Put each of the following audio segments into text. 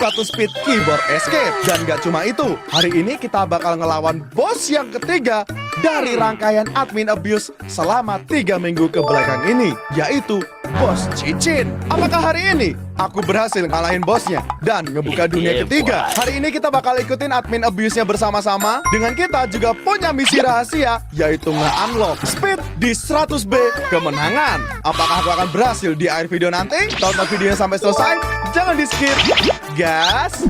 1 speed keyboard escape. Dan gak cuma itu, hari ini kita bakal ngelawan bos yang ketiga dari rangkaian admin abuse selama 3 minggu ke belakang ini, yaitu Bos Cicin. Apakah hari ini aku berhasil ngalahin bosnya dan ngebuka dunia ketiga? Hari ini kita bakal ikutin admin abuse-nya bersama-sama. Dengan kita juga punya misi rahasia, yaitu nge-unlock speed di 100B kemenangan. Apakah aku akan berhasil di akhir video nanti? Tonton videonya sampai selesai, jangan di skip. Gas!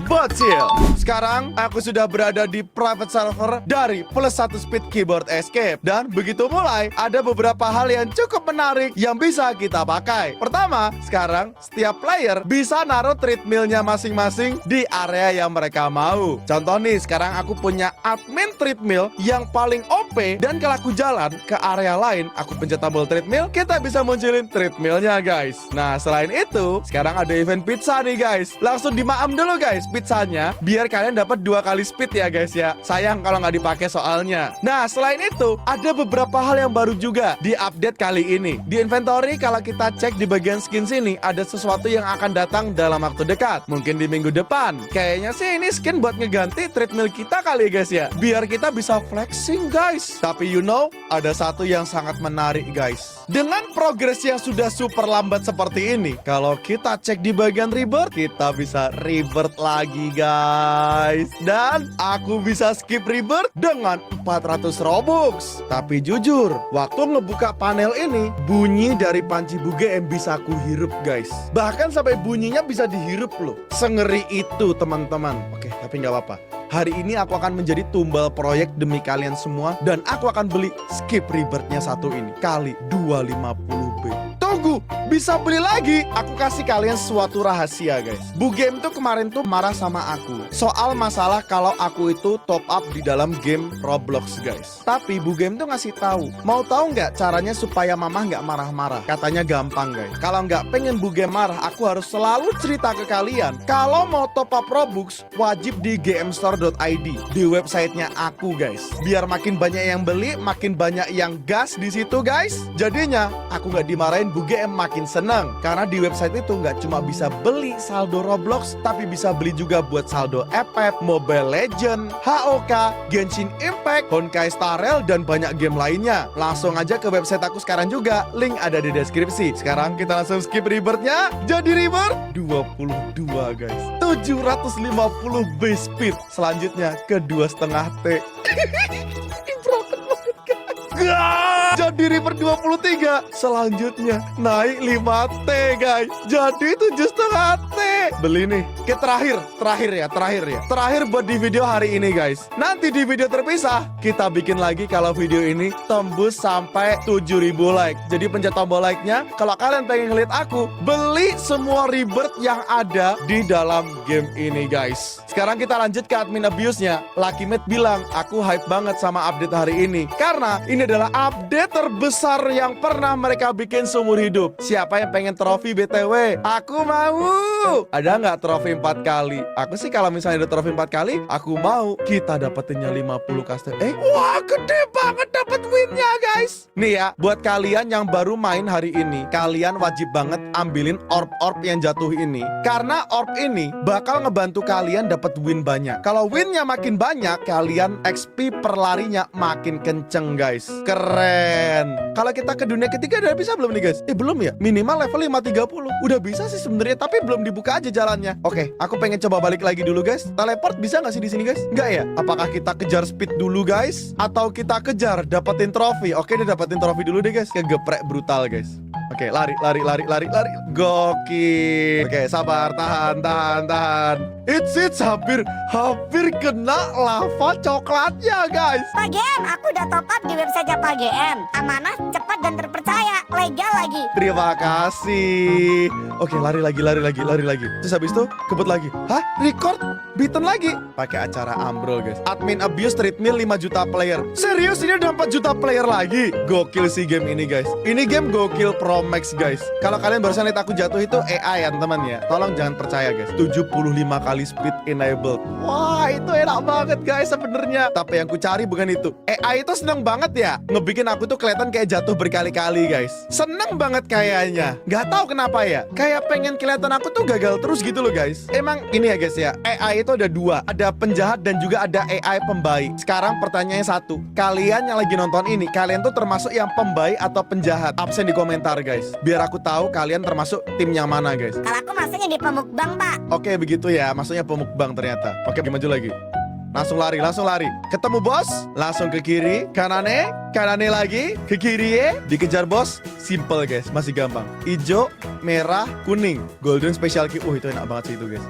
Bocil. Sekarang aku sudah berada di private server dari plus 1 speed keyboard escape. Dan begitu mulai, ada beberapa hal yang cukup menarik yang bisa kita pakai. Pertama, sekarang setiap player bisa naruh treadmillnya masing-masing di area yang mereka mau. Contoh nih, sekarang aku punya admin treadmill yang paling OP. Dan kalau aku jalan ke area lain, aku pencet tombol treadmill, kita bisa munculin treadmillnya guys. Nah, selain itu, sekarang ada event pizza nih guys. Langsung dimaam dulu guys pizzanya, biar kalian dapat 2 kali speed ya guys ya. Sayang kalau nggak dipakai soalnya. Nah, selain itu ada beberapa hal yang baru juga di update kali ini. Di inventory kalau kita cek di bagian skin sini, ada sesuatu yang akan datang dalam waktu dekat. Mungkin di minggu depan. Kayaknya sih ini skin buat ngeganti treadmill kita kali guys ya, biar kita bisa flexing guys. Tapi you know, ada satu yang sangat menarik guys. Dengan progres yang sudah super lambat seperti ini, kalau kita cek di bagian rebirth, kita bisa rebirth lagi guys. Dan aku bisa skip rebirth dengan 400 Robux. Tapi jujur, waktu ngebuka panel ini, bunyi dari panci BuGM bisa aku hirup guys. Bahkan sampai bunyinya bisa dihirup loh. Sengeri itu teman-teman. Oke, tapi nggak apa-apa. Hari ini aku akan menjadi tumbal proyek demi kalian semua. Dan aku akan beli skip rebirthnya satu ini kali 250B. Tunggu, bisa beli lagi. Aku kasih kalian suatu rahasia guys. BuGame tuh kemarin tuh marah sama aku soal masalah kalau aku itu top up di dalam game Roblox guys. Tapi BuGame tuh ngasih tahu. Mau tahu nggak caranya supaya mamah nggak marah-marah? Katanya gampang guys. Kalau nggak pengen BuGame marah, aku harus selalu cerita ke kalian. Kalau mau top up Robux, wajib di gmstore.id, di websitenya aku guys. Biar makin banyak yang beli, makin banyak yang gas di situ guys. Jadinya aku nggak dimarahin, BuGM makin seneng. Karena di website itu nggak cuma bisa beli saldo Roblox, tapi bisa beli juga buat saldo FF, Mobile Legend, HOK, Genshin Impact, Honkai Star Rail, dan banyak game lainnya. Langsung aja ke website aku sekarang juga. Link ada di deskripsi. Sekarang kita langsung skip rebirthnya. Jadi rebirth 22 guys, 750 base speed. Selanjutnya ke 2,5T. Jadi rebirth 23. Selanjutnya naik 5T guys, jadi 7,5T. Beli nih. Oke, terakhir ya. Terakhir buat di video hari ini guys. Nanti di video terpisah kita bikin lagi kalau video ini tembus sampai 7.000 like. Jadi pencet tombol like-nya kalau kalian pengen ngeliat aku beli semua rebirth yang ada di dalam game ini guys. Sekarang kita lanjut ke admin abuse-nya. Lucky Mate bilang aku hype banget sama update hari ini karena ini adalah update terbesar yang pernah mereka bikin seumur hidup. Siapa yang pengen trofi BTW? Aku mau. Ada nggak trofi 4 kali? Aku sih kalau misalnya ada trofi 4 kali, aku mau. Kita dapetinnya 50 custom. Wah, gede banget dapat win-nya guys. Nih ya, buat kalian yang baru main hari ini, kalian wajib banget ambilin orb-orb yang jatuh ini. Karena orb ini bakal ngebantu kalian dapat win banyak. Kalau winnya makin banyak, kalian XP per larinya makin kenceng guys. Keren. Kalau kita ke dunia ketiga udah bisa belum nih guys? Belum ya? Minimal level 530. Udah bisa sih sebenarnya, tapi belum dibuka aja jalannya. Oke, aku pengen coba balik lagi dulu guys. Teleport bisa nggak sih di sini guys? Nggak ya? Apakah kita kejar speed dulu guys? Atau kita kejar dapetin trofi? Oke, udah dapetin trofi dulu deh guys. Kegeprek brutal guys. Oke, lari. Gokil. Oke, sabar, tahan. It's hampir kena lava coklatnya guys. Pak GM, aku udah top up di website Pak GM. Amanah, cepat dan terpercaya, legal lagi. Terima kasih. Oke, lari lagi. Terus habis itu kebut lagi. Hah? Record? Beaten lagi? Pakai acara ambrol guys. Admin abuse treadmill 5 juta player. Serius ini udah 4 juta player lagi? Gokil sih game ini guys. Ini game gokil pro Pro Max guys. Kalau kalian barusan lihat aku jatuh itu AI ya teman ya. Tolong jangan percaya guys. 75 kali speed enabled. Wah itu enak banget guys sebenarnya. Tapi yang ku cari bukan itu. AI itu seneng banget ya ngebikin aku tuh kelihatan kayak jatuh berkali-kali guys. Seneng banget kayaknya. Gak tahu kenapa ya. Kayak pengen kelihatan aku tuh gagal terus gitu loh guys. Emang ini ya guys ya. AI itu ada dua. Ada penjahat dan juga ada AI pembaik. Sekarang pertanyaannya satu. Kalian yang lagi nonton ini, kalian tuh termasuk yang pembaik atau penjahat? Absen di komentar guys. Biar aku tahu kalian termasuk tim yang mana guys. Kalau aku masuknya di pemukbang, Pak. Oke begitu ya. Maksudnya pemukbang ternyata. Oke maju lagi. Langsung lari, langsung lari. Ketemu bos, langsung ke kiri, kanane lagi, ke kiri, dikejar bos. Simple guys, masih gampang. Ijo, merah, kuning, golden special key. Itu enak banget sih itu guys.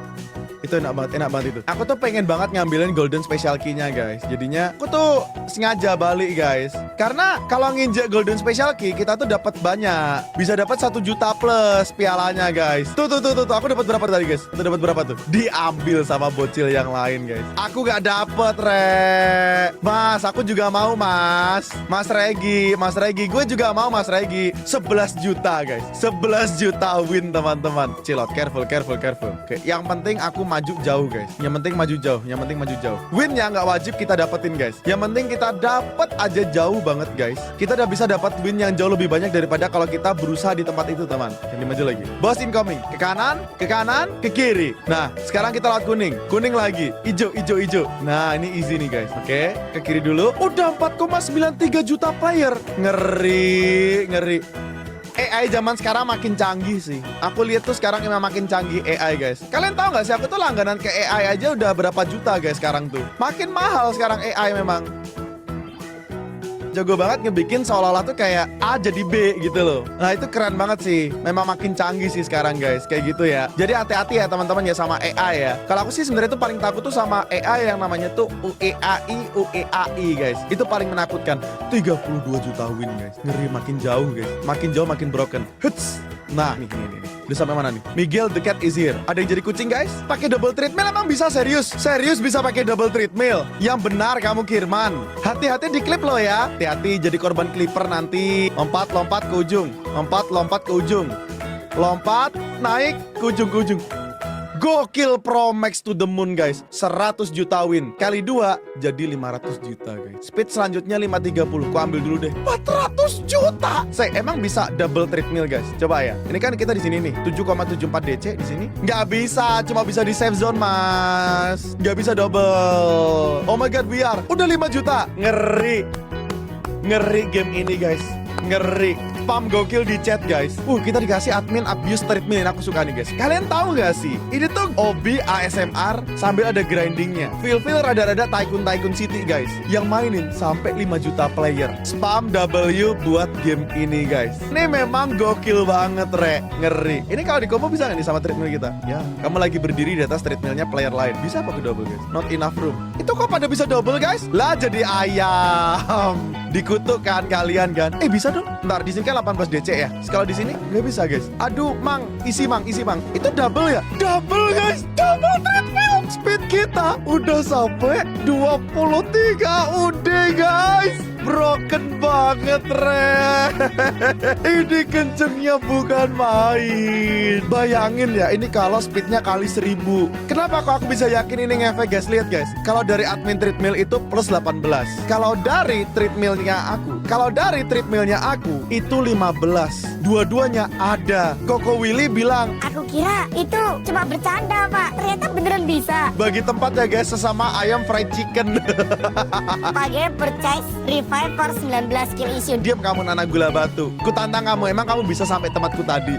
Itu enak banget itu. Aku tuh pengen banget ngambilin golden special key-nya guys. Jadinya aku tuh sengaja balik guys. Karena kalau nginjek golden special key kita tuh dapat banyak. Bisa dapat 1 juta plus pialanya guys. Tuh. Aku dapat berapa tadi guys? Tuh dapat berapa tuh? Diambil sama bocil yang lain guys. Aku gak dapet Mas, aku juga mau mas. Mas Regi, gue juga mau Mas Regi. 11 juta guys. 11 juta win teman-teman. Cilot, careful. Oke, yang penting aku maju jauh guys. Yang penting maju jauh. Win-nya nggak wajib kita dapetin guys. Yang penting kita dapet aja jauh banget guys. Kita udah bisa dapat win yang jauh lebih banyak daripada kalau kita berusaha di tempat itu teman. Jadi maju lagi. Boss incoming. Ke kanan, ke kiri. Nah, sekarang kita lewat kuning. Kuning lagi. Ijo. Nah, ini easy nih guys. Oke, ke kiri dulu. Udah 4,93 juta player. Ngeri. AI zaman sekarang makin canggih sih. Aku lihat tuh sekarang emang makin canggih AI guys. Kalian tahu nggak sih aku tuh langganan ke AI aja udah berapa juta guys sekarang tuh. Makin mahal sekarang AI memang. Jago banget ngebikin seolah-olah tuh kayak A jadi B gitu loh. Nah itu keren banget sih. Memang makin canggih sih sekarang guys. Kayak gitu ya. Jadi hati-hati ya teman-teman ya sama AI ya. Kalau aku sih sebenarnya tuh paling takut tuh sama AI yang namanya tuh UEAI guys. Itu paling menakutkan. 32 juta win guys. Ngeri makin jauh guys. Makin jauh makin broken. Huts. Nah nih. Udah sampai mana nih? Miguel the cat is here. Ada yang jadi kucing guys? Pakai double treadmill emang bisa serius? Serius bisa pakai double treadmill? Yang benar kamu Kirman. Hati-hati di klip lo ya. Hati-hati jadi korban clipper nanti. Lompat ke ujung. Lompat naik ke ujung. Gokil Pro Max to the moon guys. 100 juta win kali 2 jadi 500 juta guys. Speed selanjutnya 530. Ku ambil dulu deh. 400 juta. Emang bisa double treadmill guys. Coba ya. Ini kan kita di sini nih. 7,74 DC di sini. Nggak bisa, cuma bisa di save zone, Mas. Nggak bisa double. Oh my god, VR. Udah 5 juta. Ngeri game ini guys. Ngeri. Spam gokil di chat guys. Kita dikasih admin abuse treadmill. Yang aku suka nih guys. Kalian tahu gak sih? Ini tuh OB ASMR sambil ada grindingnya. Feel rada-rada Tycoon City guys. Yang mainin sampai 5 juta player. Spam W buat game ini guys. Ini memang gokil banget ngeri. Ini kalau di combo bisa gak nih sama treadmill kita? Ya, kamu lagi berdiri di atas treadmillnya player lain. Bisa apa ke double guys? Not enough room. Itu kok pada bisa double guys? Lah jadi ayam. Dikutuk kan kalian kan? Bisa dong. Ntar di sini kan 18 DC ya. Kalau di sini nggak bisa guys. Aduh, isi mang. Itu double ya? Double guys, double treadmill. Speed kita udah sampai 23 UD guys. Broken banget Ini kencengnya bukan main. Bayangin ya, ini kalau speednya kali 1000. Kenapa kok aku bisa yakin ini ngefek guys? Lihat guys, kalau dari admin treadmill itu plus 18. Kalau dari treadmillnya aku itu 15. Dua-duanya ada. Koko Willy bilang, Aku kira itu cuma bercanda, Pak. Ternyata beneran bisa. bagi tempat ya guys, sesama ayam fried chicken. Pakai purchase revive for 19 kill issue. Diam kamu Nana Gula Batu. Ku tantang kamu, emang kamu bisa sampai tempatku tadi?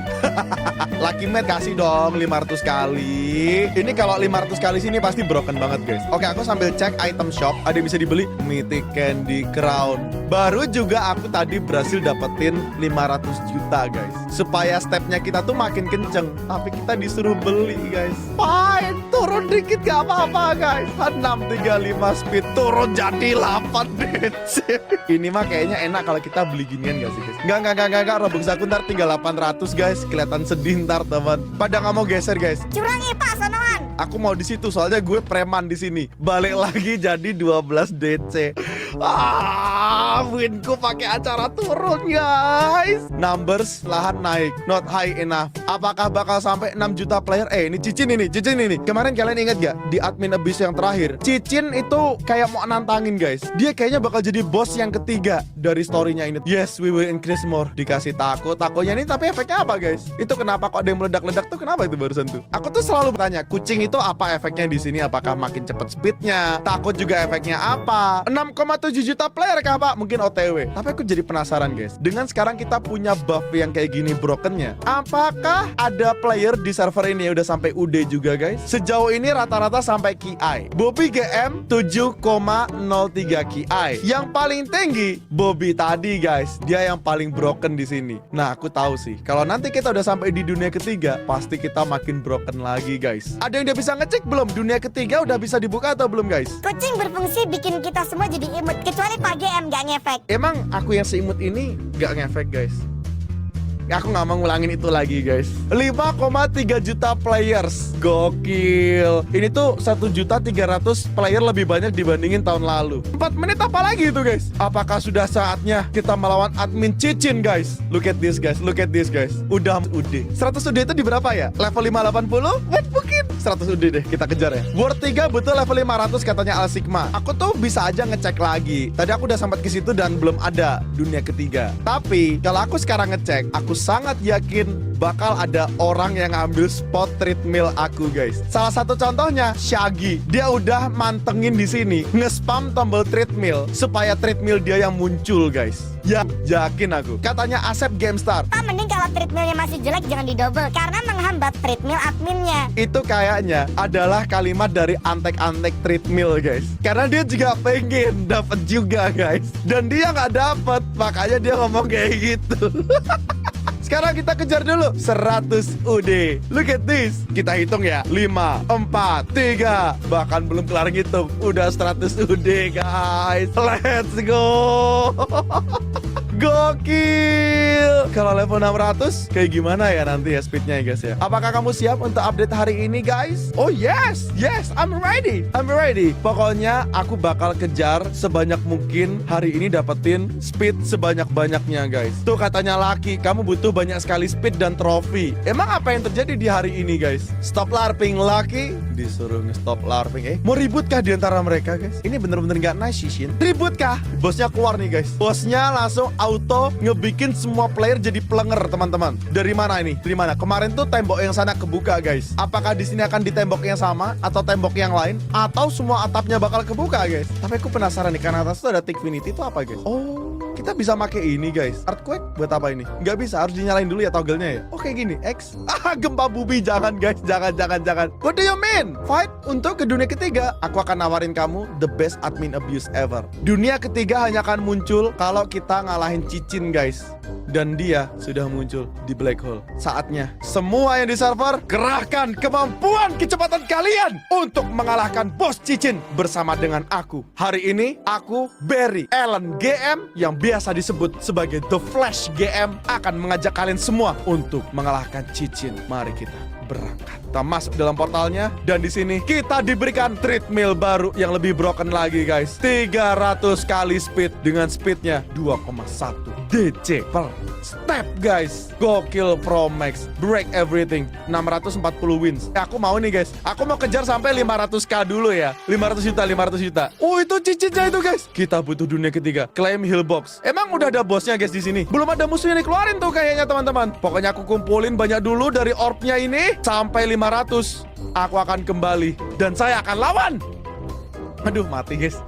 Lucky Mad kasih dong 500 kali. Ini kalau 500 kali sini pasti broken banget guys. Oke, aku sambil cek item shop. Ada yang bisa dibeli? Mythic Candy Crown. Baru juga aku tadi berhasil dapetin 500 juta guys. Supaya stepnya kita tuh makin kenceng. Tapi kita disuruh beli guys. Fine, turun dikit gak apa-apa guys. 635 speed turun jadi 8 DC. Ini mah kayaknya enak kalau kita beli ginian gak sih guys? Enggak, Robux aku ntar tinggal 800 guys. Kelihatan sedih ntar teman. Pada nggak mau geser guys. Curangi Pak sonoan. Aku mau di situ soalnya gue preman di sini. Balik lagi jadi 12 DC. Winku pakai acara turun guys. Numbers lahan naik, not high enough. Apakah bakal sampai 6 juta player? Ini Cicin ini. Kemarin kalian ingat gak di admin Abyss yang terakhir? Cicin itu kayak mau nantangin guys. Dia kayaknya bakal jadi bos yang ketiga dari storynya ini. Yes, we will increase more. Dikasih takonya ini, tapi efeknya apa guys? Itu kenapa kok ada yang meledak-ledak tuh? Kenapa itu barusan tuh? Aku tuh selalu bertanya, kucing itu apa efeknya di sini? Apakah makin cepet speednya? Takut juga efeknya apa? 6,7 juta player kah pak? Mungkin OTW. Tapi aku jadi penasaran guys. Dengan sekarang kita punya buff yang kayak gini brokennya, apakah ada player di server ini yang udah sampai UD juga guys? Sejauh ini rata-rata sampai KI. Bobby GM 7,03 KI. Yang paling tinggi Bobby tadi guys. Dia yang paling broken di sini. Nah aku tahu sih, kalau nanti kita udah sampai di dunia ketiga, pasti kita makin broken lagi guys. Ada yang udah bisa ngecek belum? Dunia ketiga udah bisa dibuka atau belum guys? Kucing berfungsi bikin kita semua jadi imut, kecuali Pak GM gak ngefek. Emang aku yang seimut ini gak ngefek guys? Aku gak mau ngulangin itu lagi guys. 5,3 juta players. Gokil. Ini tuh 1.300.000 player lebih banyak dibandingin tahun lalu. 4 menit apa lagi itu guys? Apakah sudah saatnya kita melawan admin Cicin guys? Look at this guys. Udah UD 100 UD itu di berapa ya? Level 580? What mungkin? 100 UD deh kita kejar ya. World 3 betul level 500 katanya Al Sigma. Aku tuh bisa aja ngecek lagi. Tadi aku udah sempat ke situ dan belum ada dunia ketiga. Tapi kalau aku sekarang ngecek, aku sangat yakin bakal ada orang yang ngambil spot treadmill aku guys. Salah satu contohnya Shaggy. Dia udah mantengin di sini, nge-spam tombol treadmill supaya treadmill dia yang muncul guys. Ya, yakin aku. Katanya Asep GameStar. Pak mending kalau treadmillnya masih jelek jangan didouble karena menghambat treadmill adminnya. Itu kayaknya adalah kalimat dari antek-antek treadmill guys. Karena dia juga pengen dapat juga guys. Dan dia nggak dapat, makanya dia ngomong kayak gitu. Sekarang kita kejar dulu 100 UD. Look at this. Kita hitung ya. 5, 4, 3. Bahkan belum kelar ngitung, udah 100 UD guys. Let's go. Gokil. Kalau level 600 kayak gimana ya nanti ya speednya ya guys ya. Apakah kamu siap untuk update hari ini guys? Oh yes, I'm ready. Pokoknya aku bakal kejar sebanyak mungkin hari ini dapetin speed sebanyak-banyaknya guys. Tuh katanya Lucky, kamu butuh banyak sekali speed dan trofi. Emang apa yang terjadi di hari ini guys? Stop LARPing Lucky. Disuruh nge-stop LARPing Mau ributkah di antara mereka guys? Ini bener-bener gak nice Shin. Ributkah? Bosnya keluar nih guys. Bosnya langsung auto ngebikin semua player jadi pelenger teman-teman. Dari mana ini? Dari mana? Kemarin tuh tembok yang sana kebuka guys. Apakah di sini akan di tembok yang sama atau tembok yang lain atau semua atapnya bakal kebuka guys? Tapi aku penasaran nih, karena atas tuh ada Tikfinity itu apa guys? Oh, kita bisa pakai ini guys. Earthquake buat apa ini? Nggak bisa, harus dinyalain dulu ya toggle-nya ya. Oke gini, X. Gempa bumi, jangan guys, jangan. What do you mean? Fight untuk ke dunia ketiga. Aku akan nawarin kamu the best admin abuse ever. Dunia ketiga hanya akan muncul kalau kita ngalahin Cicin guys. Dan dia sudah muncul di black hole. Saatnya semua yang di server kerahkan kemampuan kecepatan kalian untuk mengalahkan bos Cicin bersama dengan aku. Hari ini aku Barry Allen GM yang biasa disebut sebagai The Flash GM akan mengajak kalian semua untuk mengalahkan Cicin. Mari kita berangkat. Kita masuk dalam portalnya dan di sini kita diberikan treadmill baru yang lebih broken lagi guys. 300 kali speed dengan speednya 2,1 DC per step guys. Gokil Pro Max, break everything. 640 wins. Aku mau nih guys. Aku mau kejar sampai 500k dulu ya. 500 juta. Oh itu cicinnya itu guys. Kita butuh dunia ketiga. Claim heal box. Emang udah ada bosnya guys di sini? Belum ada musuh yang dikeluarin tuh kayaknya teman-teman. Pokoknya aku kumpulin banyak dulu dari orbnya ini sampai 500. Aku akan kembali dan saya akan lawan. Aduh mati guys.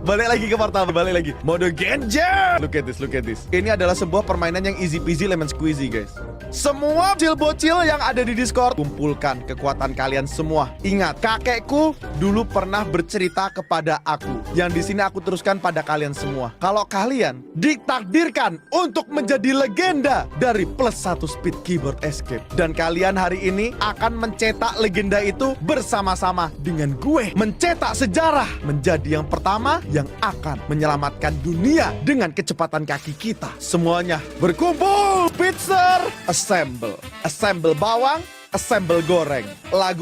Balik lagi ke portal, balik lagi. Mode Genja. Look at this. Ini adalah sebuah permainan yang easy peasy lemon squeezy guys. Semua bocil-bocil yang ada di Discord, kumpulkan kekuatan kalian semua. Ingat, kakekku dulu pernah bercerita kepada aku. Yang di sini aku teruskan pada kalian semua. Kalau kalian ditakdirkan untuk menjadi legenda dari +1 speed keyboard escape, dan kalian hari ini akan mencetak legenda itu bersama-sama dengan gue. Mencetak sejarah menjadi yang pertama yang akan menyelamatkan dunia dengan kecepatan kaki kita. Semuanya berkumpul. Pizzer, assemble bawang, assemble goreng. Lagu